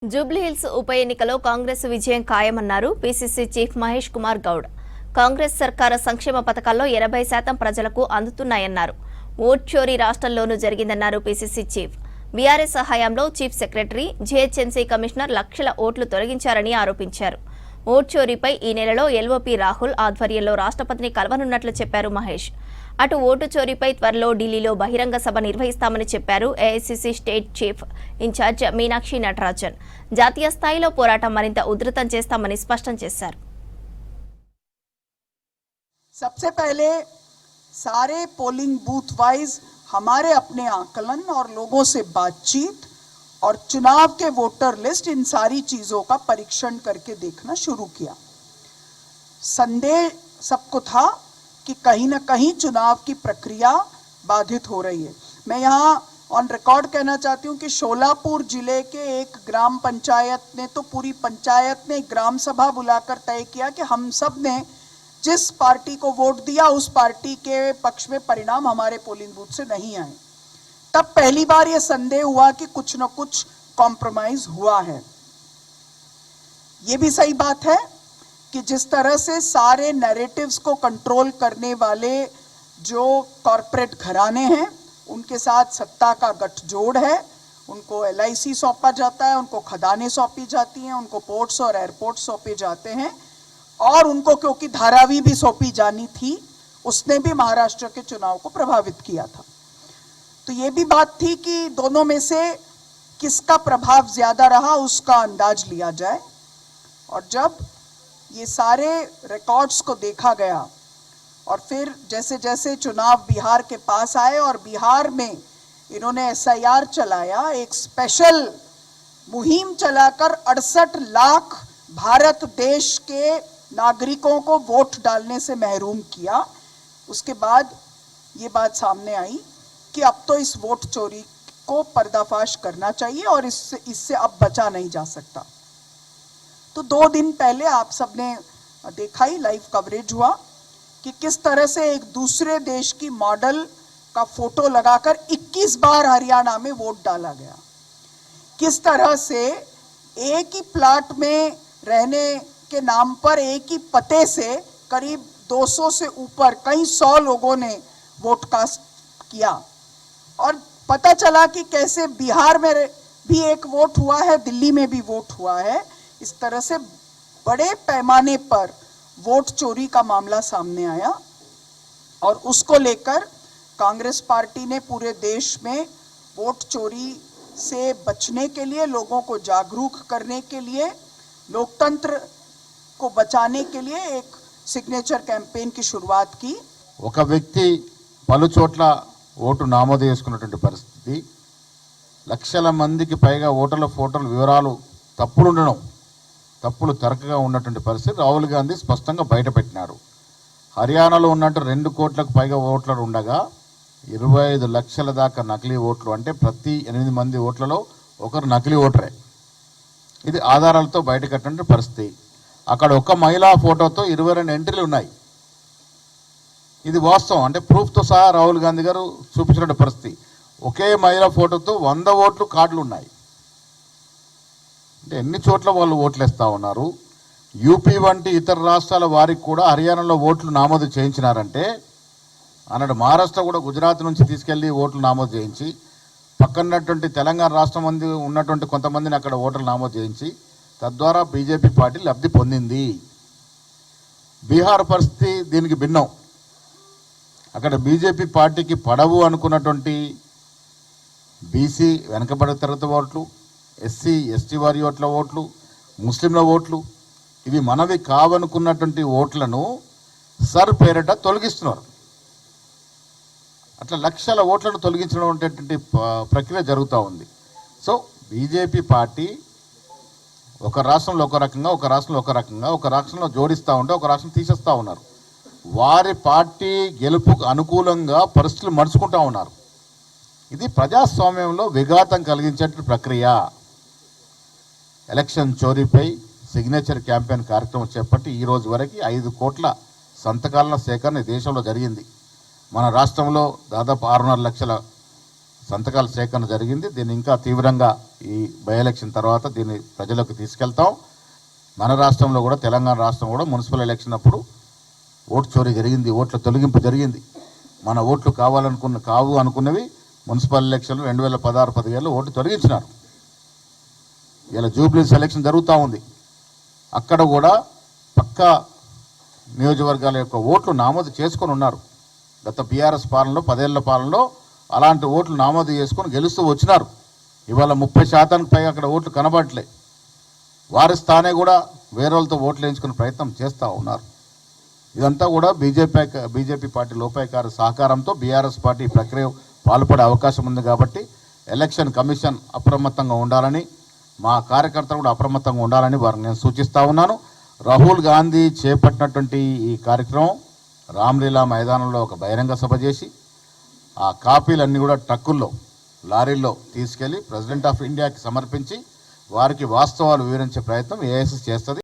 జూబ్లీహిల్స్ ఉప ఎన్నికలో కాంగ్రెస్ విజయం ఖాయమన్నారు పీసీసీ చీఫ్ మహేష్ కుమార్ గౌడ్. కాంగ్రెస్ సర్కారు సంక్షేమ పథకాల్లో 80% ప్రజలకు అందుతున్నాయన్నారు. ఓట్ చోరీ రాష్ట్రంలోనూ జరిగిందన్నారు పీసీసీ చీఫ్. బీఆర్ఎస్ హయాంలో చీఫ్ సెక్రటరీ, జీహెచ్ఎంసీ కమిషనర్ లక్షల ఓట్లు తొలగించారని ఆరోపించారు. ఓట్ చోరీపై ఈ నెలలో ఎల్ఓపీ రాహుల్ ఆధ్వర్యంలో రాష్ట్రపతిని కలవనున్నట్లు చెప్పారు మహేష్. అటు ఓటు చోరీపై త్వరలో ఢిల్లీలో బహిరంగ సభ నిర్వహిస్తామని చెప్పారు AICC state chief incharge Meenakshi Natarajan. జాతీయ స్థాయిలో పోరాటం మరింత ఉధృతం చేస్తామని స్పష్టం చేశారు. सबसे पहले सारे पोलिंग बूथ वाइज हमारे अपने आकलन और लोगों से बातचीत और चुनाव के वोटर लिस्ट, इन सारी चीजों का परीक्षण करके देखना शुरू किया। संदेह सबको था कि कहीं ना कहीं चुनाव की प्रक्रिया बाधित हो रही है। मैं यहाँ ऑन रिकॉर्ड कहना चाहती हूँ कि शोलापुर जिले के एक ग्राम पंचायत ने तो पूरी पंचायत ने ग्राम सभा बुलाकर तय किया कि हम सब ने जिस पार्टी को वोट दिया उस पार्टी के पक्ष में परिणाम हमारे पोलिंग बूथ से नहीं आए। तब पहली बार यह संदेह हुआ कि कुछ न कुछ कॉम्प्रोमाइज हुआ है। ये भी सही बात है कि जिस तरह से सारे नैरेटिव्स को कंट्रोल करने वाले जो कॉरपोरेट घराने हैं उनके साथ सत्ता का गठजोड़ है, उनको एलआईसी सौंपा जाता है, उनको खदानें सौंपी जाती हैं, उनको पोर्ट्स और एयरपोर्ट सौंपे जाते हैं और उनको क्योंकि धारावी भी सौंपी जानी थी, उसने भी महाराष्ट्र के चुनाव को प्रभावित किया था। तो ये भी बात थी कि दोनों में से किसका प्रभाव ज्यादा रहा उसका अंदाज लिया जाए। और जब ये सारे रिकॉर्ड्स को देखा गया और फिर जैसे जैसे चुनाव बिहार के पास आए और बिहार में इन्होंने एसआईआर चलाया, एक स्पेशल मुहिम चलाकर 68 लाख भारत देश के नागरिकों को वोट डालने से महरूम किया। उसके बाद ये बात सामने आई कि अब तो इस वोट चोरी को पर्दाफाश करना चाहिए और इससे अब बचा नहीं जा सकता। तो 2 दिन पहले आप सबने देखा ही, लाइव कवरेज हुआ कि किस तरह से एक दूसरे देश की मॉडल का फोटो लगाकर 21 बार हरियाणा में वोट डाला गया। किस तरह से एक ही प्लाट में रहने के नाम पर एक ही पते से करीब 200 से ऊपर कई 100 लोगों ने वोट कास्ट किया और पता चला कि कैसे बिहार में भी एक वोट हुआ है, दिल्ली में भी वोट हुआ है। इस तरह से बड़े पैमाने पर वोट चोरी का मामला सामने आया और उसको लेकर कांग्रेस पार्टी ने पूरे देश में वोट चोरी से बचने के लिए, लोगों को जागरूक करने के लिए, लोकतंत्र को बचाने के लिए एक सिग्नेचर कैंपेन की शुरुआत की। ఒక వ్యక్తి పలు చోట్ల ఓటు నమోదు చేసుకున్నటువంటి పరిస్థితి, లక్షల మందికి పైగా ఓటర్ల ఫోటోల వివరాలు తప్పులు తరకగా ఉన్నటువంటి పరిస్థితి రాహుల్ గాంధీ స్పష్టంగా బయటపెట్టినారు. హర్యానాలో ఉన్నట్టు 2 కోట్లకు పైగా ఓట్లరు ఉండగా 25 లక్షల దాకా నకిలీ ఓట్లు, అంటే ప్రతి 8 మంది ఓట్లలో ఒకరు నకిలీ ఓటరే. ఇది ఆధారాలతో బయటకట్టిన పరిస్థితి. అక్కడ ఒక మహిళా ఫోటోతో 22 ఎంట్రీలు ఉన్నాయి. ఇది వాస్తవం, అంటే ప్రూఫ్తో సహా రాహుల్ గాంధీ గారు చూపించిన పరిస్థితి. ఒకే మహిళా ఫోటోతో 100 ఓట్లు కార్డులు ఉన్నాయి. అంటే ఎన్ని చోట్ల వాళ్ళు ఓట్లు వేస్తూ ఉన్నారు. యూపీ వంటి ఇతర రాష్ట్రాల వారికి కూడా హర్యానాలో ఓట్లు నమోదు చేయించినారంటే, అన్నాడు మహారాష్ట్ర కూడా గుజరాత్ నుంచి తీసుకెళ్లి ఓట్లు నమోదు చేయించి, పక్కనటువంటి తెలంగాణ రాష్ట్రం మంది ఉన్నటువంటి కొంతమందిని అక్కడ ఓట్లు నమోదు చేయించి, తద్వారా బీజేపీ పార్టీ లబ్ధి పొందింది. బీహార్ పరిస్థితి దీనికి భిన్నం. అక్కడ బీజేపీ పార్టీకి పడవు అనుకున్నటువంటి బీసీ వెనకబడిన తరగతి ఓట్లు, ఎస్సీ ఎస్టీ వారి ఓట్లు, ముస్లింల ఓట్లు, ఇవి మనవి కావనుకున్నటువంటి ఓట్లను సర్ పేరిట తొలగిస్తున్నారు. అట్లా లక్షల ఓట్లను తొలగించినటువంటి ప్రక్రియ జరుగుతూ ఉంది. సో బీజేపీ పార్టీ ఒక రాష్ట్రంలో ఒక రకంగా, ఒక రాష్ట్రంలో ఒక రకంగా, ఒక రాష్ట్రంలో జోడిస్తూ ఉంటే ఒక రాష్ట్రం తీసేస్తూ ఉన్నారు. వారి పార్టీ గెలుపుకు అనుకూలంగా పరిస్థితులు మడుచుకుంటూ ఉన్నారు. ఇది ప్రజాస్వామ్యంలో విఘాతం కలిగించే ప్రక్రియ. ఎలక్షన్ చోరీపై సిగ్నేచర్ క్యాంపెయిన్ కార్యక్రమం చేపట్టి ఈ రోజు వరకు 5 కోట్ల సంతకాల సేకరణ దేశంలో జరిగింది. మన రాష్ట్రంలో దాదాపు 6.5 లక్షల సంతకాల సేకరణ జరిగింది. దీన్ని ఇంకా తీవ్రంగా ఈ బై ఎలక్షన్ తర్వాత దీన్ని ప్రజలకు తీసుకెళ్తాం. మన రాష్ట్రంలో కూడా, తెలంగాణ రాష్ట్రం కూడా మున్సిపల్ ఎలక్షన్ అప్పుడు ఓటు చోరీ జరిగింది, ఓట్ల తొలగింపు జరిగింది. మన ఓట్లు కావు అనుకున్నవి మున్సిపల్ ఎలక్షన్లు 2016-17లో ఓట్లు తొలగించినారు. ఇలా జూబ్లీస్ ఎలక్షన్ జరుగుతూ ఉంది. అక్కడ కూడా పక్కా నియోజకవర్గాల యొక్క ఓట్లు నామోదు చేసుకొని ఉన్నారు. గత బీఆర్ఎస్ పాలనలో, 10 ఏళ్ల పాలనలో అలాంటి ఓట్లు నామోదు చేసుకొని గెలుస్తూ వచ్చినారు. ఇవాళ 30% పైగా అక్కడ ఓట్లు కనబడట్లే. వారి స్థానే కూడా వేరే వాళ్ళతో ఓట్లు వేయించుకునే ప్రయత్నం చేస్తూ ఉన్నారు. ఇదంతా కూడా బీజేపీ పార్టీ లోపాయకార సహకారంతో బీఆర్ఎస్ పార్టీ ప్రక్రియ పాల్పడే అవకాశం ఉంది. కాబట్టి ఎలక్షన్ కమిషన్ అప్రమత్తంగా ఉండాలని, మా కార్యకర్తలు కూడా అప్రమత్తంగా ఉండాలని వారిని నేను సూచిస్తూ ఉన్నాను. రాహుల్ గాంధీ చేపట్టినటువంటి ఈ కార్యక్రమం రామ్లీలా మైదానంలో ఒక బహిరంగ సభ చేసి ఆ కాపీలన్నీ కూడా ట్రక్కుల్లో, లారీల్లో తీసుకెళ్లి ప్రెసిడెంట్ ఆఫ్ ఇండియాకి సమర్పించి వారికి వాస్తవాలు వివరించే ప్రయత్నం ఏఐసిసి చేస్తుంది.